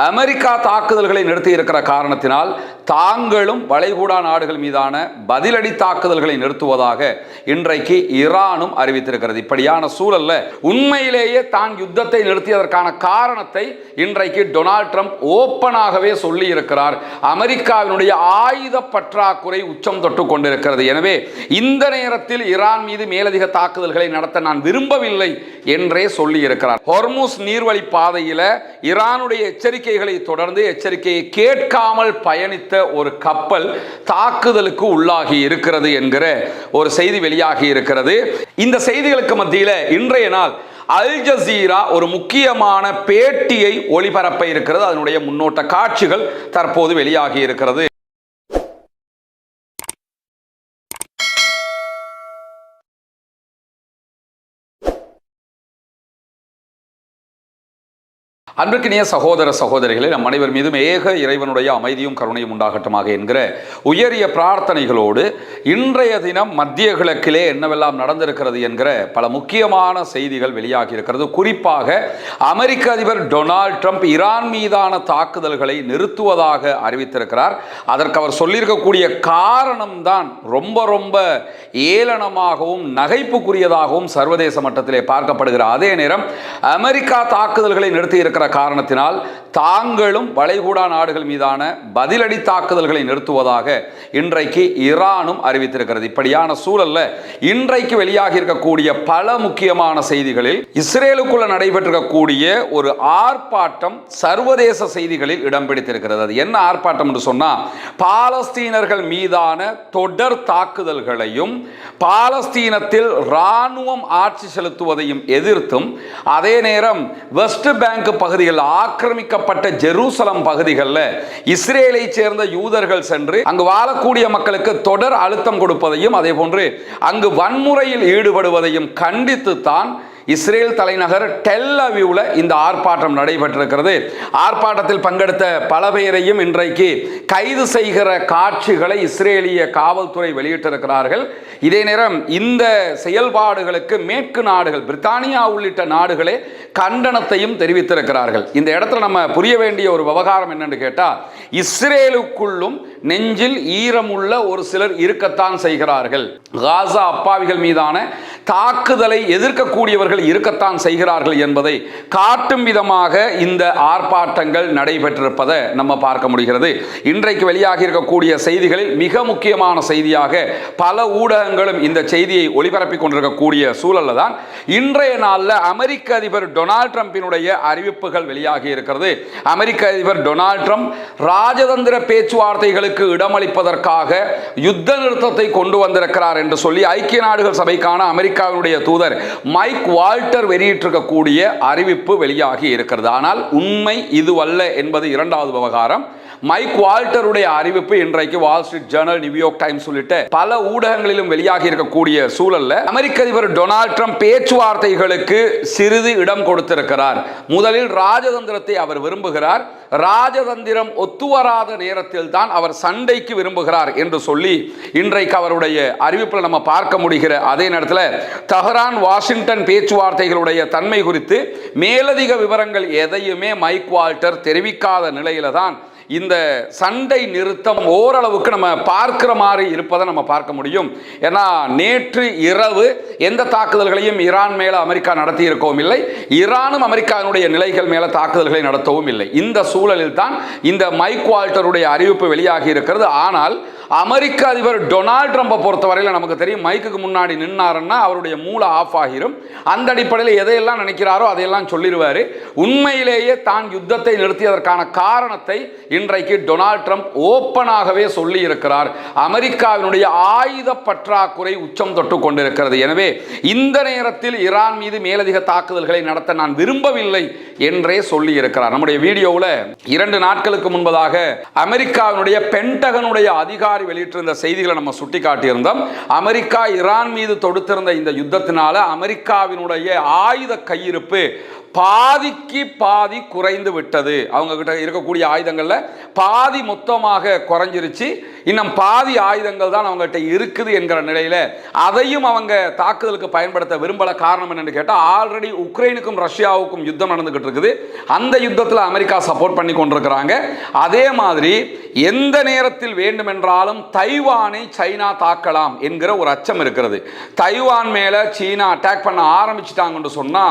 America தாக்குதல்களை நிறுத்தி இருக்கிற காரணத்தினால் தாங்களும் வளைகுடா நாடுகள் மீதான பதிலடி தாக்குதல்களை நிறுத்துவதாக இன்றைக்கு ஈரானும் அறிவித்திருக்கிறது. இப்படியான சூழல்ல உண்மையிலேயே தான் யுத்தத்தை நிறுத்தியதற்கான காரணத்தை இன்றைக்கு டொனால்ட் ட்ரம்ப் ஓப்பனாகவே சொல்லி இருக்கிறார். அமெரிக்காவினுடைய ஆயுத பற்றாக்குறை உச்சம் தொட்டு கொண்டிருக்கிறது. எனவே இந்த நேரத்தில் ஈரான் மீது மேலதிக தாக்குதல்களை நடத்த நான் விரும்பவில்லை என்றே சொல்லி இருக்கிறார். ஹொர்முஸ் நீர்வழி பாதையில ஈரானுடைய எச்சரிக்கைகளை தொடர்ந்து எச்சரிக்கையை கேட்காமல் பயணித்த ஒரு கப்பல் தாக்குதலுக்கு உள்ளாகி இருக்கிறது என்கிற ஒரு செய்தி வெளியாகி இருக்கிறது. இந்த செய்திகளுக்கு மத்தியில் இன்றைய நாள் அல் ஜசீரா ஒரு முக்கியமான பேட்டியை ஒளிபரப்ப இருக்கிறது. அதனுடைய முன்னோட்ட காட்சிகள் தற்போது வெளியாகி இருக்கிறது. அன்பிற்கினிய சகோதர சகோதரிகளே, நம் அனைவர் மீதும் ஏக இறைவனுடைய அமைதியும் கருணையும் உண்டாகட்டுமாக என்கிற உயரிய பிரார்த்தனைகளோடு இன்றைய தினம் மத்திய கிழக்கிலே என்னவெல்லாம் நடந்திருக்கிறது என்கிற பல முக்கியமான செய்திகள் வெளியாகி இருக்கிறது. குறிப்பாக அமெரிக்க அதிபர் டொனால்ட் ட்ரம்ப் ஈரான் மீதான தாக்குதல்களை நிறுத்துவதாக அறிவித்திருக்கிறார். அதற்கு அவர் சொல்லியிருக்கக்கூடிய காரணம்தான் ரொம்ப ஏளனமாகவும் நகைப்புக்குரியதாகவும் சர்வதேச மட்டத்திலே பார்க்கப்படுகிற அதே நேரம் அமெரிக்கா தாக்குதல்களை நிறுத்தி இருக்கிற காரணத்தினால் தாங்களும் வளைகுடா நாடுகள் மீதான பதிலடி தாக்குதல்களை நிறுத்துவதாக இன்றைக்கு ஈரானும் அறிவித்திருக்கிறது. இப்படியான சூழல்ல இன்றைக்கு வெளியாகி இருக்கக்கூடிய பல முக்கியமான செய்திகளில் இஸ்ரேலுக்குள்ள நடைபெற்றிருக்கக்கூடிய ஒரு ஆர்ப்பாட்டம் சர்வதேச செய்திகளில் இடம் பிடித்திருக்கிறது. அது என்ன ஆர்ப்பாட்டம் என்று சொன்னா, பாலஸ்தீனர்கள் மீதான தொடர் தாக்குதல்களையும் பாலஸ்தீனத்தில் இராணுவம் ஆட்சி செலுத்துவதையும் எதிர்த்தும் அதே நேரம் வெஸ்ட் பேங்க் பகுதிகள் ஆக்கிரமிக்கப்பட்ட ஜெருசலம் பகுதிகளில் இஸ்ரேலை சேர்ந்த யூதர்கள் சென்று அங்கு வாழக்கூடிய மக்களுக்கு தொடர் அழுத்தம் கொடுப்பதையும் அதே போன்று அங்கு வன்முறையில் ஈடுபடுவதையும் கண்டித்து தான் இஸ்ரேல் தலைநகர் டெல் அவீவ்ல இந்த ஆர்ப்பாட்டம் நடைபெற்றிருக்கிறது. ஆர்ப்பாட்டத்தில் பங்கெடுத்த பல பேரையும் இன்றைக்கு கைது செய்கிற காட்சிகளை இஸ்ரேலிய காவல்துறை வெளியிட்டிருக்கிறார்கள். இதே நேரம் இந்த செயல்பாடுகளுக்கு மேற்கு நாடுகள், பிரித்தானியா உள்ளிட்ட நாடுகளே கண்டனத்தையும் தெரிவித்திருக்கிறார்கள். இந்த இடத்துல நம்ம புரிய வேண்டிய ஒரு விவகாரம் என்னன்னு கேட்டா, இஸ்ரேலுக்குள்ளும் நெஞ்சில் ஈரமுள்ள ஒரு சிலர் இருக்கத்தான் செய்கிறார்கள். காசா அப்பாவிகள் மீதான தாக்குதலை எதிர்க்கக்கூடியவர்கள் இருக்கத்தான் செய்கிறார்கள் என்பதை காட்டும் விதமாக இந்த ஆர்ப்பாட்டங்கள் நடைபெற்றிருப்பதை நம்ம பார்க்க முடிகிறது. இன்றைக்கு வெளியாகி இருக்கக்கூடிய செய்திகளில் மிக முக்கியமான செய்தியாக பல ஊடகங்களும் இந்த செய்தியை ஒளிபரப்பிக் கொண்டிருக்கக்கூடிய சூழல்ல தான் இன்றைய நாளில் அமெரிக்க அதிபர் டொனால்ட் ட்ரம்பினுடைய அறிவிப்புகள் வெளியாகி இருக்கிறது. அமெரிக்க அதிபர் டொனால்ட் ட்ரம்ப் ராஜதந்திர பேச்சுவார்த்தைகளுக்கு இடமளிப்பதற்காக யுத்த நிறுத்தத்தை கொண்டு வந்திருக்கிறார் என்று சொல்லி ஐக்கிய நாடுகள் சபைக்கான அமெரிக்காவினுடைய தூதர் மைக் வால்டர் வெளியிட்டிருக்கக்கூடிய அறிவிப்பு வெளியாகி இருக்கிறது. ஆனால் உண்மை இதுவல்ல என்பது இரண்டாவது விவகாரம். மைக் வால்டருடைய அறிவிப்பு இன்றைக்கு Wall Street journal, New York times உள்ளிட்ட பல ஊடகங்களிலும் வெளியாகி இருக்கக்கூடிய சூழல்ல அமெரிக்க அதிபர் டொனால்ட் ட்ரம்ப் பேச்சுவார்த்தைகளுக்கு சிறிது இடம் கொடுத்திருக்கிறார். முதலில் ராஜதந்திரத்தை அவர் விரும்புகிறார். ராஜதந்திரம் ஒத்துவராத நேரத்தில் தான் அவர் சண்டைக்கு விரும்புகிறார் என்று சொல்லி இன்றைக்கு அவருடைய அறிவிப்பில் நம்ம பார்க்க முடிகிற அதே நேரத்தில் தெஹ்ரான் வாஷிங்டன் பேச்சுவார்த்தைகளுடைய தன்மை குறித்து மேலதிக விவரங்கள் எதையுமே மைக் வால்டர் தெரிவிக்காத நிலையில தான் இந்த சண்டை நிறுத்தம் ஓரளவுக்கு நம்ம பார்க்கிற மாதிரி இருப்பதை நம்ம பார்க்க முடியும். ஏன்னா நேற்று இரவு எந்த தாக்குதல்களையும் ஈரான் மேல அமெரிக்கா நடத்தி இருக்கவும் இல்லை, ஈரானும் அமெரிக்காவினுடைய நிலைகள் மேல தாக்குதல்களை நடத்தவும் இல்லை. இந்த சூழலில் தான் இந்த மைக் வால்டருடைய அறிவிப்பு வெளியாகி இருக்கிறது. ஆனால் அமெரிக்க அதிபர் டொனால்ட் ட்ரம்பை பொறுத்தவரையில் நமக்கு தெரியும், மைக்குக்கு முன்னாடி நின்னாருன்னா அவருடைய மூளை ஆஃப் ஆகிரும். அந்த அடிப்படையில் எதையெல்லாம் நினைக்கிறாரோ அதையெல்லாம் சொல்லிடுவார். உண்மையிலேயே தான் யுத்தத்தை நிறுத்தியதற்கான காரணத்தை இன்றைக்கு டொனால்ட் ட்ரம்ப் ஓப்பனாகவே சொல்லி இருக்கிறார். அமெரிக்காவினுடைய ஆயுத பற்றாக்குறை உச்சம் தொட்டு கொண்டிருக்கிறது. எனவே இந்த நேரத்தில் ஈரான் மீது மேலதிக தாக்குதல்களை நடத்த நான் விரும்பவில்லை என்றே சொல்லி இருக்கிறார். நம்முடைய வீடியோவில் 2 நாட்களுக்கு முன்பதாக அமெரிக்காவினுடைய பென்டகனுடைய அதிகாரி வெளியிட்டிருந்த செய்திகளை நம்ம சுட்டிக்காட்டியிருந்தோம். அமெரிக்கா ஈரான் மீது தொடுத்திருந்த இந்த யுத்தத்தினால அமெரிக்காவினுடைய ஆயுத கையிருப்பு பாதிக்கு பாதி குறைந்து விட்டது. அவங்க கிட்ட இருக்கக்கூடிய ஆயுதங்கள்ல பாதி மொத்தமாக குறைஞ்சிருச்சு. இன்னும் பாதி ஆயுதங்கள் தான் அவங்ககிட்ட இருக்குது என்கிற நிலையில் அதையும் அவங்க தாக்குதலுக்கு பயன்படுத்த விரும்பல. காரணம் என்னன்னு கேட்டால், ஆல்ரெடி உக்ரைனுக்கும் ரஷ்யாவுக்கும் யுத்தம் நடந்துகிட்டு இருக்குது. அந்த யுத்தத்தில் அமெரிக்கா சப்போர்ட் பண்ணி கொண்டிருக்கிறாங்க. அதே மாதிரி எந்த நேரத்தில் வேண்டுமென்றாலும் தைவானை சைனா தாக்கலாம் என்கிற ஒரு அச்சம் இருக்கிறது. தைவான் மேல சீனா அட்டாக் பண்ண ஆரம்பிச்சிட்டாங்கன்னு சொன்னா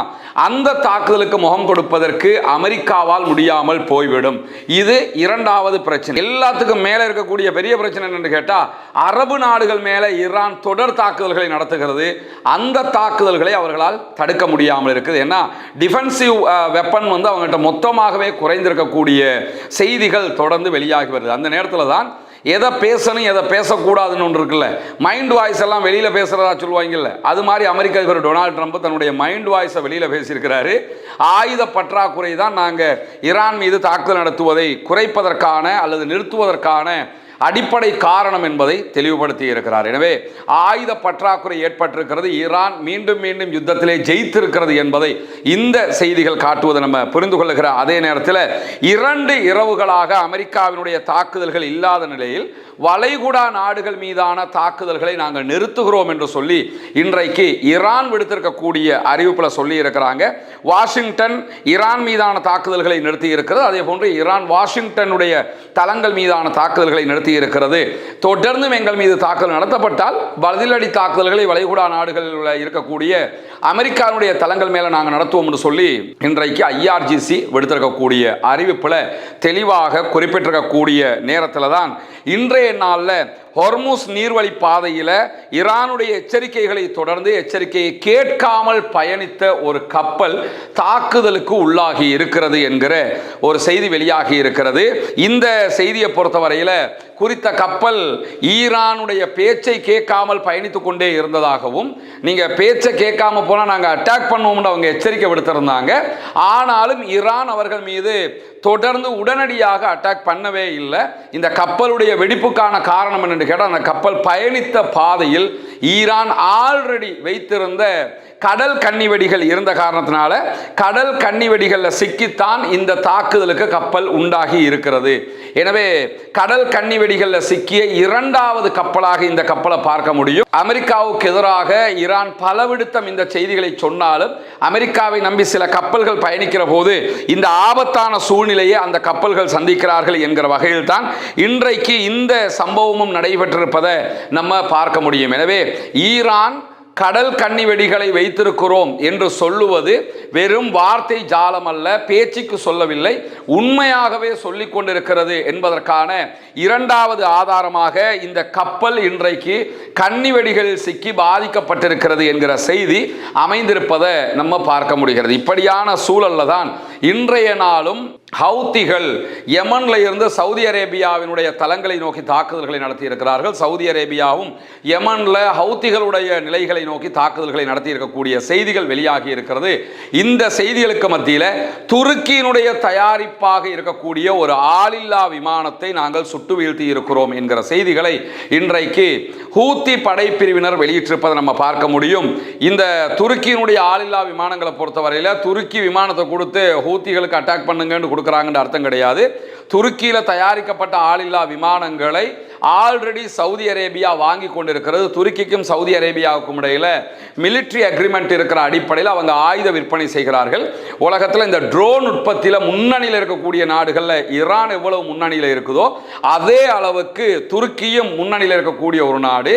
அந்த தாக்குதலுக்கு முகம் கொடுப்பதற்கு அமெரிக்காவால் முடியாமல் போய்விடும். இது இரண்டாவது பிரச்சனை. எல்லாத்துக்கும் மேல இருக்கக்கூடிய பெரிய பிரச்சனை என்னன்னு கேட்டா, அரபு நாடுகள் மேல ஈரான் தொடர் தாக்குதல்களை நடத்துகிறது. அந்த தாக்குதல்களை அவர்களால் தடுக்க முடியாமல் இருக்குது. ஏன்னா டிஃபென்சிவ் வெப்பன் அவங்ககிட்ட மொத்தமாகவே குறைந்திருக்கக்கூடிய செய்திகள் தொடர்ந்து வெளியாகி வருது. அந்த நேரத்தில் தான் எதை பேசணும் எதை பேசக்கூடாதுன்னு ஒன்று இருக்குல்ல, மைண்ட் வாய்ஸ் எல்லாம் வெளியில் பேசுகிறதா சொல்லுவாங்கல்ல, அது மாதிரி அமெரிக்க அதிபர் டொனால்டு ட்ரம்ப் தன்னுடைய மைண்ட் வாய்ஸை வெளியில் பேசியிருக்கிறாரு. ஆயுத பற்றாக்குறை தான் நாங்கள் ஈரான் மீது தாக்குதல் நடத்துவதை குறைப்பதற்கான அல்லது நிறுத்துவதற்கான அடிப்படை காரணம் என்பதை தெளிவுபடுத்தி இருக்கிறார். எனவே ஆயுத பற்றாக்குறை ஏற்பட்டிருக்கிறது, ஈரான் மீண்டும் மீண்டும் யுத்தத்திலே ஜெயித்திருக்கிறது என்பதை இந்த செய்திகள் காட்டுவதை நம்ம புரிந்து கொள்ளுகிற அதே நேரத்தில் 2 இரவுகளாக அமெரிக்காவினுடைய தாக்குதல்கள் இல்லாத நிலையில் வளைகுடா நாடுகள் மீதான தாக்குதல்களை நாங்கள் நிறுத்துகிறோம் என்று சொல்லி இன்றைக்கு ஈரான் விடுத்திருக்கக்கூடிய அறிவிப்பில் சொல்லி இருக்கிறாங்க. வாஷிங்டன் ஈரான் மீதான தாக்குதல்களை நிறுத்தி இருக்கிறது. அதே போன்று ஈரான் வாஷிங்டனுடைய தளங்கள் மீதான தாக்குதல்களை நிறுத்தி இருக்கிறது. தொடர்ந்தும் எங்கள் மீது தாக்குதல் நடத்தப்பட்டால் பதிலடி தாக்குதல்களை வளைகுடா நாடுகளில் இருக்கக்கூடிய அமெரிக்காவுடைய தளங்கள் மேல நாங்கள் நடத்துவோம் என்று சொல்லி இன்றைக்கு IRGC விடுத்திருக்கக்கூடிய அறிவிப்பில் தெளிவாக குறிப்பிட்டிருக்கக்கூடிய நேரத்தில் தான் இன்றைய நாளில் ஹொர்முஸ் நீர்வழி பாதையில் ஈரானுடைய எச்சரிக்கைகளை தொடர்ந்து எச்சரிக்கையை கேட்காமல் பயணித்த ஒரு கப்பல் தாக்குதலுக்கு உள்ளாகி இருக்கிறது என்கிற ஒரு செய்தி வெளியாகி இருக்கிறது. இந்த செய்தியை பொறுத்தவரையில் குறித்த கப்பல் ஈரானுடைய பேச்சை கேட்காமல் பயணித்துக் கொண்டே இருந்ததாகவும், நீங்கள் பேச்சை கேட்காம போனால் நாங்கள் அட்டாக் பண்ணுவோம்னு அவங்க எச்சரிக்கை விடுத்திருந்தாங்க. ஆனாலும் ஈரான் அவர்கள் மீது தொடர்ந்து உடனடியாக அட்டாக் பண்ணவே இல்லை. இந்த கப்பலுடைய வெடிப்புக்கான காரணம் என்னன்னு கேட்டால், அந்த கப்பல் பயணித்த பாதையில் ஈரான் ஆல்ரெடி வைத்திருந்த கடல் கன்னிவெடிகள் இருந்த காரணத்தினால கடல் கன்னிவெடிகளில் சிக்கித்தான் இந்த தாக்குதலுக்கு கப்பல் உண்டாகி இருக்கிறது. எனவே கடல் கன்னிவெடிகளில் சிக்கிய 2வது கப்பலாக இந்த கப்பலை பார்க்க முடியும். அமெரிக்காவுக்கு எதிராக ஈரான் பலவிடுத்தம் இந்த செய்திகளை சொன்னாலும் அமெரிக்காவை நம்பி சில கப்பல்கள் பயணிக்கிற போது இந்த ஆபத்தான சூழ்நிலையை அந்த கப்பல்கள் சந்திக்கிறார்கள் என்கிற வகையில் தான் இன்றைக்கு இந்த சம்பவமும் நடைபெற்றிருப்பதை நம்ம பார்க்க முடியும். எனவே ஈரான் கடல் கன்னி வெடிகளை வைத்திருக்கிறோம் என்று சொல்லுவது வெறும் வார்த்தை ஜாலம் அல்ல, பேச்சுக்கு சொல்லவில்லை, உண்மையாகவே சொல்லிக் கொண்டிருக்கிறது என்பதற்கான 2வது ஆதாரமாக இந்த கப்பல் இன்றைக்கு கன்னி வெடிகளில் சிக்கி பாதிக்கப்பட்டிருக்கிறது என்கிற செய்தி அமைந்திருப்பதை நம்ம பார்க்க முடிகிறது. இப்படியான சூழல்ல தான் இன்றைய நாளும் ஹவுத்திகள் யமன்ல இருந்து சவுதி அரேபியாவினுடைய தளங்களை நோக்கி தாக்குதல்களை நடத்தி இருக்கிறார்கள். சவுதி அரேபியாவும் யமன்ல ஹவுத்திகளுடைய நிலைகளை நோக்கி தாக்குதல்களை நடத்தி இருக்கக்கூடிய செய்திகள் வெளியாகி இருக்கிறது. இந்த செய்திகளுக்கு மத்தியில் துருக்கியினுடைய தயாரிப்பாக இருக்கக்கூடிய ஒரு ஆளில்லா விமானத்தை நாங்கள் சுட்டு வீழ்த்தி இருக்கிறோம் என்கிற செய்திகளை இன்றைக்கு ஹூத்தி படைப்பிரிவினர் வெளியிட்டிருப்பதை நம்ம பார்க்க முடியும். இந்த துருக்கியினுடைய ஆளில்லா விமானங்களை பொறுத்தவரையில் துருக்கி விமானத்தை கொடுத்து ஹூத்திகளுக்கு அட்டாக் பண்ணுங்கன்னு கொடுக்குறாங்கன்ற அர்த்தம் கிடையாது. துருக்கியில் தயாரிக்கப்பட்ட ஆளில்லா விமானங்களை ஆல்ரெடி சவுதி அரேபியா வாங்கி கொண்டிருக்கிறது. துருக்கிக்கும் சவுதி அரேபியாவுக்கும் இடையில மிலிட்டரி அக்ரிமெண்ட் இருக்கிற அடிப்படையில் அவங்க ஆயுத விற்பனை செய்கிறார்கள். உலகத்தில் இந்த ட்ரோன் உற்பத்தியில் முன்னணியில் இருக்கக்கூடிய நாடுகளில் ஈரான் எவ்வளவு முன்னணியில் இருக்குதோ அதே அளவுக்கு துருக்கியும் முன்னணியில் இருக்கக்கூடிய ஒரு நாடு.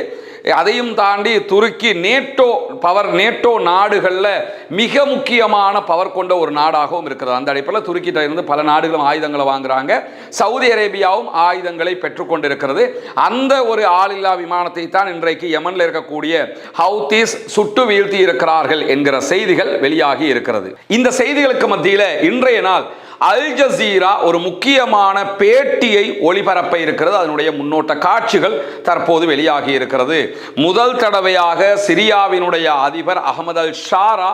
அதையும் தாண்டி துருக்கி நேட்டோ நாடுகளில் மிக முக்கியமான பவர் கொண்ட ஒரு நாடாகவும் இருக்கிறது. அந்த அடிப்படையில் துருக்கிட்ட இருந்து பல நாடுகளும் ஆயுதங்களை வாங்குறாங்க. சவுதி அரேபியாவும் ஆயுதங்களை பெற்றுக்கொண்டிருக்கிறது. அந்த ஒரு ஆளில்லா விமானத்தை தான் இன்றைக்கு யமன்ல இருக்கக்கூடிய ஹவுதீஸ் சுட்டு வீழ்த்தி இருக்கிறார்கள் என்கிற செய்திகள் வெளியாகி இருக்கிறது. இந்த செய்திகளுக்கு மத்தியில் இன்றைய நாள் அல் ஜசீரா ஒரு முக்கியமான பேட்டியை ஒளிபரப்ப இருக்கிறது. அதனுடைய முன்னோட்ட காட்சிகள் தற்போது வெளியாகி இருக்கிறது. முதல் தடவையாக சிரியாவினுடைய அதிபர் அகமது அல் ஷாரா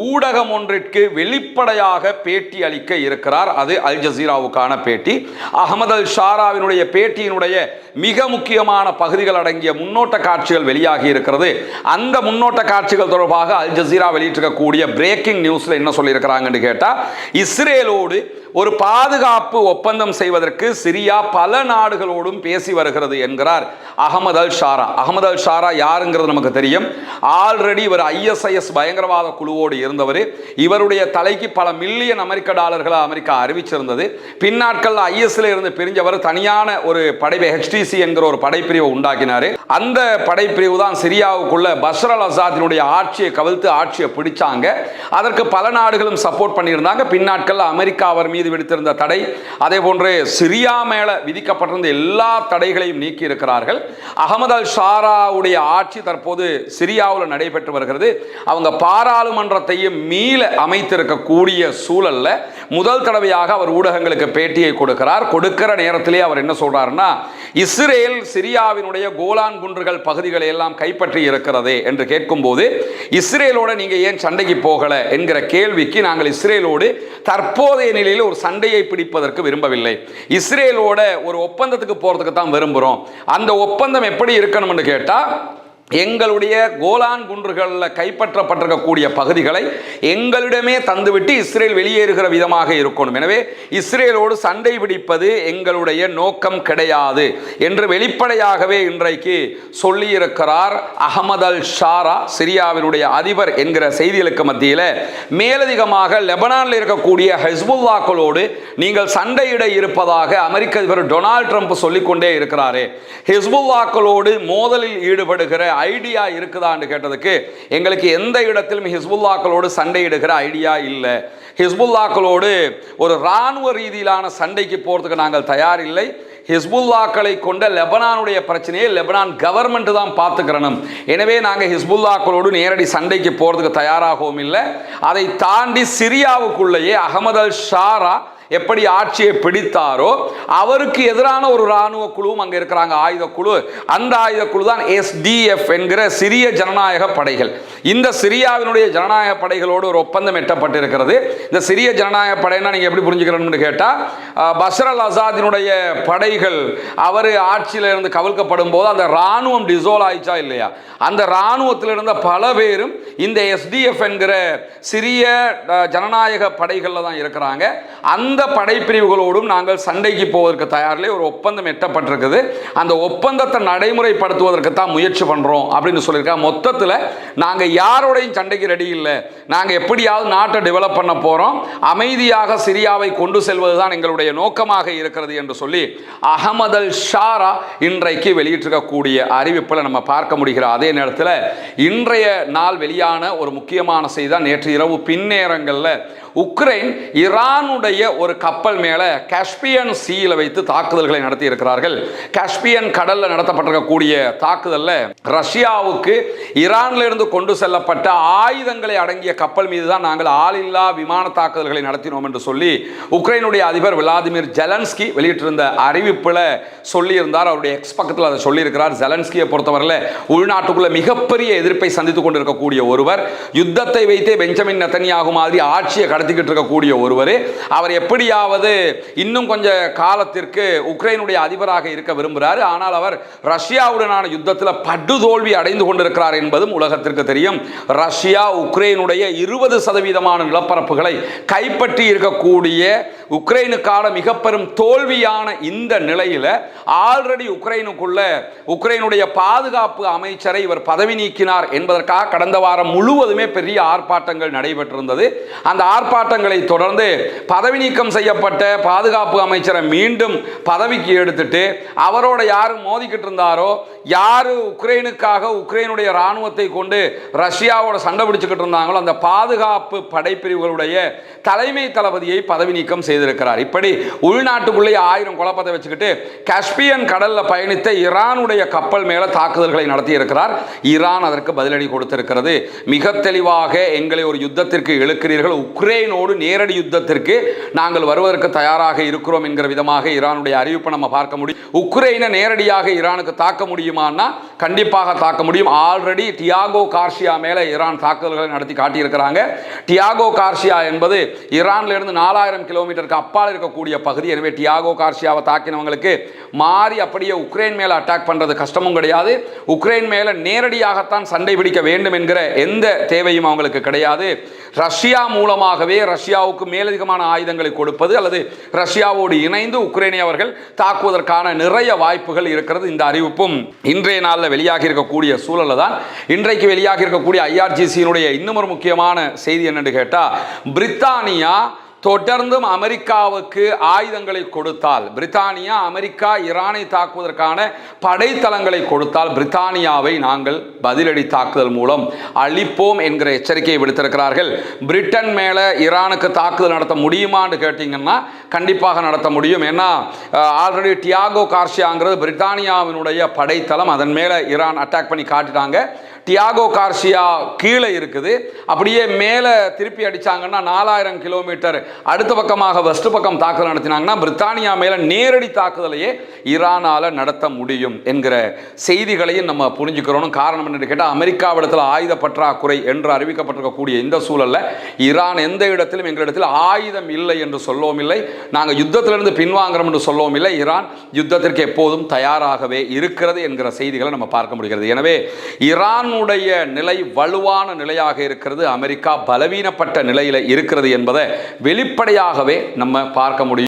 ஊடகம் ஒன்றிற்கு வெளிப்படையாக பேட்டி அளிக்க இருக்கிறார். அது அல் ஜசீராவுக்கான பேட்டி. அகமது அல் ஷாராவினுடைய பேட்டியினுடைய மிக முக்கியமான பகுதிகள் அடங்கிய முன்னோட்ட காட்சிகள் வெளியாகி இருக்கிறது. அந்த முன்னோட்ட காட்சிகள் தொடர்பாக அல் ஜசீரா வெளியிட்டிருக்கக்கூடிய பிரேக்கிங் நியூஸ்ல என்ன சொல்லியிருக்கிறாங்கன்னு கேட்டா, இஸ்ரேலோடு ஒரு பாதுகாப்பு ஒப்பந்தம் செய்வதற்கு சிரியா பல நாடுகளோடும் பேசி வருகிறது என்கிறார் அகமது அல் ஷாரா. அகமது அல் ஷாரா யாருங்கிறது நமக்கு தெரியும். ஆல்ரெடி இவர் ISIS பயங்கரவாத குழுவோடு இருந்தவர். இவருடைய தலைக்கு பல மில்லியன் அமெரிக்க டாலர்களை அமெரிக்கா அறிவிச்சிருந்தது. பின்னாட்கள் ISல இருந்து பிரிஞ்சவர் தனியான ஒரு படைப்பிரிவு HTC என்கிற ஒரு படைப்பிரிவை உண்டாக்கினார். அந்த படைப்பிரிவு தான் சிரியாவுக்குள்ள பஷர் அல் அசாதினுடைய ஆட்சியை கவிழ்த்து ஆட்சியை பிடிச்சாங்க. அதற்கு பல நாடுகளும் சப்போர்ட் பண்ணியிருந்தாங்க. பின்னாட்கள் அமெரிக்கா அவர் மீது விடுத்திருந்த தடை, அதே போன்று சிரியா மேல விதிக்கப்பட்டிருந்த எல்லா தடைகளையும் நீக்கி இருக்கிறார்கள். அகமது அல் ஷாராவுடைய ஆட்சி தற்போது சிரியாவில் நடைபெற்று வருகிறது. அவங்க பாராளுமன்றத்தையும் மீள அமைத்திருக்கக்கூடிய சூழல்ல முதல் தடவையாக அவர் ஊடகங்களுக்கு பேட்டியை கொடுக்கிறார். கொடுக்கிற நேரத்திலே அவர் என்ன சொல்றாருன்னா, இஸ்ரேல் சிரியாவினுடைய கோலான் குன்றுகள் பகுதிகளை எல்லாம் கைப்பற்றி இருக்கிறதே என்று கேட்கும்போது, இஸ்ரேலோட நீங்க ஏன் சண்டைக்கு போகல என்கிற கேள்விக்கு, நாங்கள் இஸ்ரேலோடு தற்போதைய நிலையில் ஒரு சண்டையை பிடிப்பதற்கு விரும்பவில்லை, இஸ்ரேலோட ஒரு ஒப்பந்தத்துக்கு போறதுக்கு தான் விரும்புகிறோம். அந்த ஒப்பந்தம் எப்படி இருக்கணும்னு கேட்டா, எங்களுடைய கோலான் குன்றுகளில் கைப்பற்றப்பட்டிருக்கக்கூடிய பகுதிகளை எங்களிடமே தந்துவிட்டு இஸ்ரேல் வெளியேறுகிற விதமாக இருக்கணும். எனவே இஸ்ரேலோடு சண்டை பிடிப்பது எங்களுடைய நோக்கம் கிடையாது என்று வெளிப்படையாகவே இன்றைக்கு சொல்லியிருக்கிறார் அகமது அல் ஷாரா, சிரியாவினுடைய அதிபர் என்கிற செய்திகளுக்கு மத்தியில். மேலதிகமாக லெபனானில் இருக்கக்கூடிய ஹிஸ்புல்லாக்களோடு நீங்கள் சண்டையிட இருப்பதாக அமெரிக்க அதிபர் டொனால்ட் ட்ரம்ப் சொல்லிக்கொண்டே இருக்கிறாரே. ஹிஸ்புல்லாக்களோடு மோதலில் ஈடுபடுகிற ஐடியா இருக்குதான்னு கேட்டதுக்கு, எங்களுக்கு எந்த இடத்திலும் ஹிஸ்புல்லாக்களோடு சண்டையிடுகிற ஐடியா இல்லை. ஹிஸ்புல்லாக்களோடு ஒரு இராணுவ ரீதியிலான சண்டைக்கு போறதுக்கு நாங்கள் தயார் இல்லை. ஹிஸ்புல்லாக்களை கொண்ட லெபனானுடைய பிரச்சனையை லெபனான் கவர்மெண்ட் தான் பார்த்துக்கிறணும். எனவே நாங்கள் ஹிஸ்புல்லாக்களோடு நேரடி சண்டைக்கு போறதுக்கு தயாராகவும் இல்லை. அதை தாண்டி சிரியாவுக்குள்ளேயே அகமது அல் ஷாரா எப்படி ஆட்சியை பிடித்தாரோ அவருக்கு எதிரான ஒரு இராணுவ குழுவும் அங்கே இருக்கிறாங்க, ஆயுத குழு. அந்த ஆயுத குழு தான் SDF என்கிற சிரிய ஜனநாயக படைகள். இந்த சிரியாவினுடைய ஜனநாயக படைகளோடு ஒரு ஒப்பந்தம் எட்டப்பட்டிருக்கிறது. இந்த சிரிய ஜனநாயக படைன்னா நீங்க எப்படி புரிஞ்சுக்கணும்னு கேட்டா, பஷர் அல் அசாதினுடைய படைகள் அவர் ஆட்சியில இருந்து கவிழ்க்கப்படும் போது அந்த இராணுவம் டிசோல் ஆயிச்சா இல்லையா, அந்த இராணுவத்தில் இருந்த பல பேரும் இந்த SDF என்கிற சிரிய ஜனநாயக படைகள்ல தான் இருக்கிறாங்க. அந்த படைப்பிரிவுகளோடும் நாங்கள் சண்டைக்கு போவதற்கு தயாரில்லை, ஒரு ஒப்பந்தம் எட்டப்பட்டிருக்குது, அந்த ஒப்பந்தத்தை நடைமுறைப்படுத்துவதற்கு தான் முயற்சி பண்றோம் அப்படின்னு சொல்லியிருக்காங்க. மொத்தத்தில் நாங்க யாரோடையும் சண்டைக்கு ரெடி இல்லை, நாங்க எப்படியாவது நாட்டை டெவலப் பண்ண போறோம், அமைதியாக சிரியாவை கொண்டு செல்வதுதான் எங்களுடைய நோக்கமாக இருக்கிறது என்று சொல்லி அகமது அல் ஷாரா இன்றைக்கு வெளியிட்டிருக்கக்கூடிய அறிவிப்பில் நம்ம பார்க்க முடிகிற அதே நேரத்தில் இன்றைய நாள் வெளியான ஒரு முக்கியமான செய்தி தான், நேற்று இரவு பின்னேரங்களில் உக்ரைன் ஈரானுடைய ஒரு கப்பல் மேல காஸ்பியன் சீல வைத்து தாக்குதல்களை நடத்தி இருக்கிறார்கள். காஸ்பியன் கடல்ல நடத்தப்பட்டிருக்கக்கூடிய தாக்குதல்ல ரஷ்யாவுக்கு ஈரான்ல இருந்து கொண்டு செல்லப்பட்ட ஆயுதங்களை அடங்கிய கப்பல் மீது தான் நாங்கள் ஆளில்லா விமான தாக்குதல்களை நடத்தினோம் என்று சொல்லி உக்ரைனுடைய அதிபர் விளாடிமிர் ஜெலன்ஸ்கி வெளியிட்டிருந்த அறிவிப்புல சொல்லியிருந்தார். அவருடைய எக்ஸ் பக்கத்தில் அதை சொல்லியிருக்கிறார். ஜெலன்ஸ்கியை பொறுத்தவரையில் உள்நாட்டுக்குள்ள மிகப்பெரிய எதிர்ப்பை சந்தித்துக் கொண்டிருக்கக்கூடிய ஒருவர், யுத்தத்தை வைத்தே பெஞ்சமின் நெத்தன்யாகு மாதிரி ஆட்சியை கடத்திக்கிட்டு இருக்கக்கூடிய ஒருவர், அவர் எப்படியாவது இன்னும் கொஞ்ச காலத்திற்கு உக்ரைனுடைய அதிபராக இருக்க விரும்புகிறார். ஆனால் அவர் ரஷ்யாவுடனான யுத்தத்தில் படுதோல்வி அடைந்து கொண்டிருக்கிறார் என்பதும் உலகத்திற்கு தெரியும். ரஷ்யா உக்ரைனுடைய 20% நிலப்பரப்புகளை கைப்பற்றி இருக்கக்கூடிய உக்ரைனுக்கான மிக பெரும் தோல்வியான இந்த நிலையில ஆல்ரெடி உக்ரைனுடைய பாதுகாப்பு அமைச்சரை இவர் பதவி நீக்கினார் என்பதற்காக கடந்த வாரம் முழுவதுமே பெரிய ஆர்ப்பாட்டங்கள் நடைபெற்றிருந்தது. அந்த ஆர்ப்பாட்டங்களை தொடர்ந்து பதவி நீக்கம் செய்யப்பட்ட பாதுகாப்பு அமைச்சரை மீண்டும் பதவிக்கு எடுத்துட்டு அவரோட யாரு மோதிக்கிட்டு இருந்தாரோ, யாரு உக்ரைனுக்காக உக்ரைனுடைய இராணுவத்தை கொண்டு ரஷ்யாவோட சண்டை பிடிச்சுக்கிட்டு இருந்தாங்களோ அந்த பாதுகாப்பு படைப்பிரிவுகளுடைய தலைமை தளபதியை பதவி நீக்கம் செய்திருக்கிறார். இப்படி உள்நாட்டுக்குள்ளே 1000 குழப்பத்தை வச்சுக்கிட்டு காஸ்பியன் கடல்ல பயணித்த ஈரானுடைய கப்பல் மேல தாக்குதல்களை நடத்தி இருக்கிறார். ஈரான் அதற்கு பதிலடி கொடுத்திருக்கிறது. மிக தெளிவாக எங்களை ஒரு யுத்தத்திற்கு இழுக்கிறீர்கள், உக்ரைனோடு நேரடி யுத்தத்திற்கு நாங்கள் வருவதற்கு தயாராக இருக்கிறோம் என்கிற விதமாக ஈரானுடைய அறிவிப்பை நம்ம பார்க்க முடியும். உக்ரைனை நேரடியாக ஈரானுக்கு தாக்க முடியுமான்னா கண்டிப்பாக தாக்க முடியும். ஆல்ரெடி டியாகோ கார்ஷியா மேல ஈரான் தாக்குதல்களை நடத்தி காட்டியிருக்கிறாங்க. டியாகோ கார்ஷியா என்பது ஈரான்ல இருந்து 4000 கிலோமீட்டருக்கு அப்பால் இருக்கக்கூடிய பகுதி. எனவே டியாகோ கார்ஷியாவை தாக்கினவங்களுக்கு மாறி அப்படியே உக்ரைன் மேல அட்டாக் பண்றது கஷ்டமும் கிடையாது. உக்ரைன் மேல நேரடியாகத்தான் சண்டை பிடிக்க வேண்டும் என்கிற எந்த தேவையும் அவங்களுக்கு கிடையாது. ரஷ்யா மூலமாகவே ரஷ்யாவுக்கு மேலதிகமான ஆயுதங்களை கொடுப்பது அல்லது ரஷ்யாவோடு இணைந்து உக்ரைனை அவர்கள் தாக்குவதற்கான நிறைய வாய்ப்புகள் இருக்கிறது. இந்த அறிவிப்பும் இன்றைய நாளில் வெளியாகி இருக்கக்கூடிய சூழலில் தான் இன்றைக்கு வெளியாகி இருக்கக்கூடிய IRGC-யினுடைய இன்னும் ஒரு முக்கியமான செய்தி என்னன்னு கேட்டால், பிரித்தானியா தொடர்ந்தும் அமெரிக்காவுக்கு ஆயுதங்களை கொடுத்தால், பிரித்தானியா அமெரிக்கா ஈரானை தாக்குவதற்கான படைத்தளங்களை கொடுத்தால் பிரித்தானியாவை நாங்கள் பதிலடி தாக்குதல் மூலம் அழிப்போம் என்கிற எச்சரிக்கையை விடுத்திருக்கிறார்கள். பிரிட்டன் மேலே ஈரானுக்கு தாக்குதல் நடத்த முடியுமான்னு கேட்டிங்கன்னா கண்டிப்பாக நடத்த முடியும். ஏன்னா ஆல்ரெடி டியாகோ கார்சியாங்கிறது பிரித்தானியாவினுடைய படைத்தளம், அதன் மேலே ஈரான் அட்டாக் பண்ணி காட்டிட்டாங்க. டியாகோ கார்சியா கீழே இருக்குது, அப்படியே மேலே திருப்பி அடித்தாங்கன்னா 4000 கிலோமீட்டர் அடுத்த பக்கமாக வெஸ்ட் பக்கம் தாக்குதல் நடத்தினாங்கன்னா பிரித்தானியா மேலே நேரடி தாக்குதலையே ஈரானால் நடத்த முடியும் என்கிற செய்திகளையும் நம்ம புரிஞ்சுக்கிறோம். காரணம் என்னன்னு கேட்டால், அமெரிக்காவிடத்தில் ஆயுத பற்றாக்குறை என்று அறிவிக்கப்பட்டிருக்கக்கூடிய இந்த சூழலில் ஈரான் எந்த இடத்திலும் எங்களிடத்தில் ஆயுதம் இல்லை என்று சொல்லவும் இல்லை, நாங்கள் யுத்தத்திலிருந்து பின்வாங்குறோம் என்று சொல்லவும் இல்லை. ஈரான் யுத்தத்திற்கு எப்போதும் தயாராகவே இருக்கிறது என்கிற செய்திகளை நம்ம பார்க்க முடிகிறது. எனவே ஈரான் நிலை வலுவான நிலையாக இருக்கிறது, அமெரிக்கா பலவீனப்பட்ட நிலையில் இருக்கிறது என்பதை வெளிப்படையாகவே நம்ம பார்க்க முடியும்.